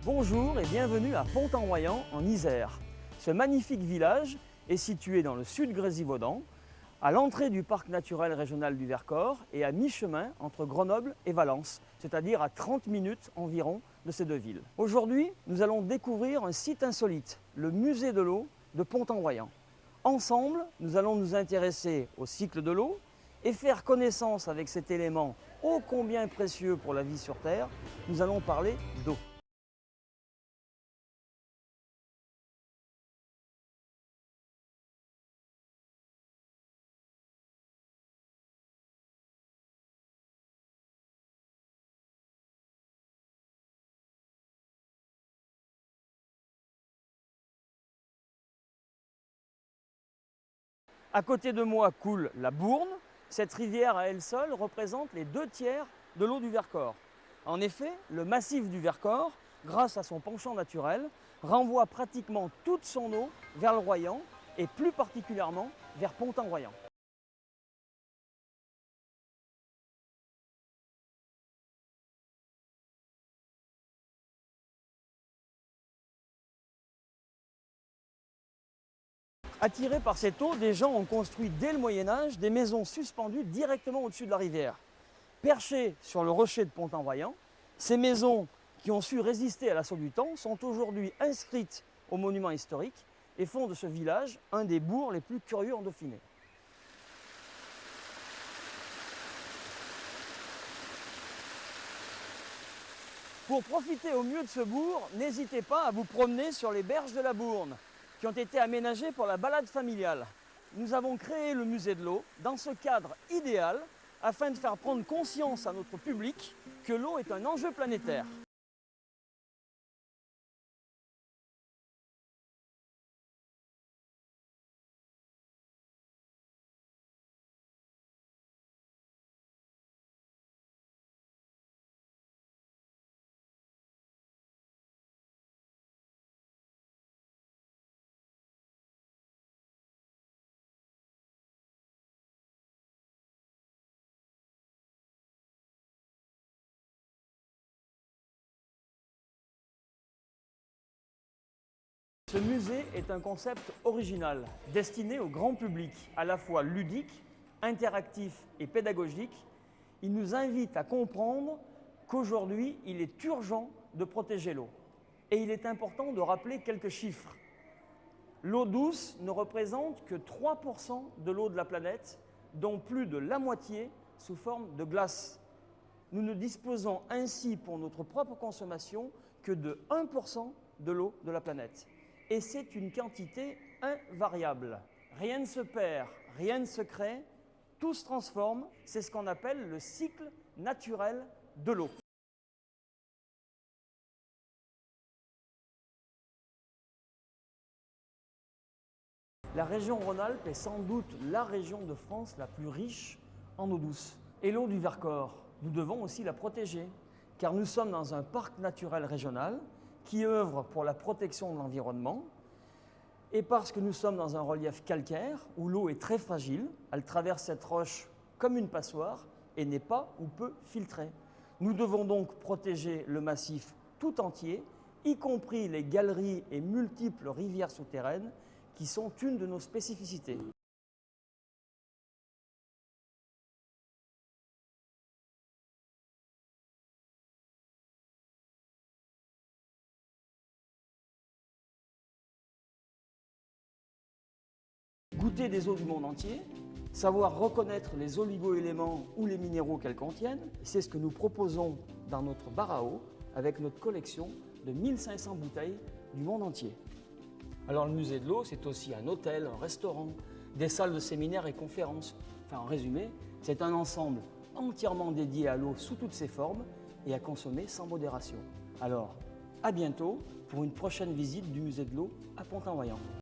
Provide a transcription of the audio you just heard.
Bonjour et bienvenue à Pont-en-Royans en Isère. Ce magnifique village est situé dans le sud Grésivaudan, à l'entrée du parc naturel régional du Vercors et à mi-chemin entre Grenoble et Valence, c'est-à-dire à 30 minutes environ de ces deux villes. Aujourd'hui, nous allons découvrir un site insolite, le musée de l'eau de Pont-en-Royans. Ensemble, nous allons nous intéresser au cycle de l'eau et faire connaissance avec cet élément ô combien précieux pour la vie sur Terre. Nous allons parler d'eau. À côté de moi coule la Bourne. Cette rivière à elle seule représente les 2/3 de l'eau du Vercors. En effet, le massif du Vercors, grâce à son penchant naturel, renvoie pratiquement toute son eau vers le Royans et plus particulièrement vers Pont-en-Royans. Attirés par cette eau, des gens ont construit dès le Moyen-Âge des maisons suspendues directement au-dessus de la rivière. Perchées sur le rocher de Pont-en-Royans, ces maisons qui ont su résister à l'assaut du temps sont aujourd'hui inscrites aux monuments historiques et font de ce village un des bourgs les plus curieux en Dauphiné. Pour profiter au mieux de ce bourg, n'hésitez pas à vous promener sur les berges de la Bourne, qui ont été aménagées pour la balade familiale. Nous avons créé le musée de l'eau dans ce cadre idéal afin de faire prendre conscience à notre public que l'eau est un enjeu planétaire. Ce musée est un concept original, destiné au grand public, à la fois ludique, interactif et pédagogique. Il nous invite à comprendre qu'aujourd'hui, il est urgent de protéger l'eau. Et il est important de rappeler quelques chiffres. L'eau douce ne représente que 3% de l'eau de la planète, dont plus de la moitié sous forme de glace. Nous ne disposons ainsi pour notre propre consommation que de 1% de l'eau de la planète. Et c'est une quantité invariable. Rien ne se perd, rien ne se crée, tout se transforme. C'est ce qu'on appelle le cycle naturel de l'eau. La région Rhône-Alpes est sans doute la région de France la plus riche en eau douce. Et l'eau du Vercors, nous devons aussi la protéger, car nous sommes dans un parc naturel régional qui œuvre pour la protection de l'environnement, et parce que nous sommes dans un relief calcaire où l'eau est très fragile, elle traverse cette roche comme une passoire et n'est pas ou peu filtrée. Nous devons donc protéger le massif tout entier, y compris les galeries et multiples rivières souterraines qui sont une de nos spécificités. Goûter des eaux du monde entier, savoir reconnaître les oligo-éléments ou les minéraux qu'elles contiennent, c'est ce que nous proposons dans notre bar à eau avec notre collection de 1500 bouteilles du monde entier. Alors le musée de l'eau, c'est aussi un hôtel, un restaurant, des salles de séminaires et conférences. Enfin, en résumé, c'est un ensemble entièrement dédié à l'eau sous toutes ses formes et à consommer sans modération. Alors, à bientôt pour une prochaine visite du musée de l'eau à Pont-en-Royans.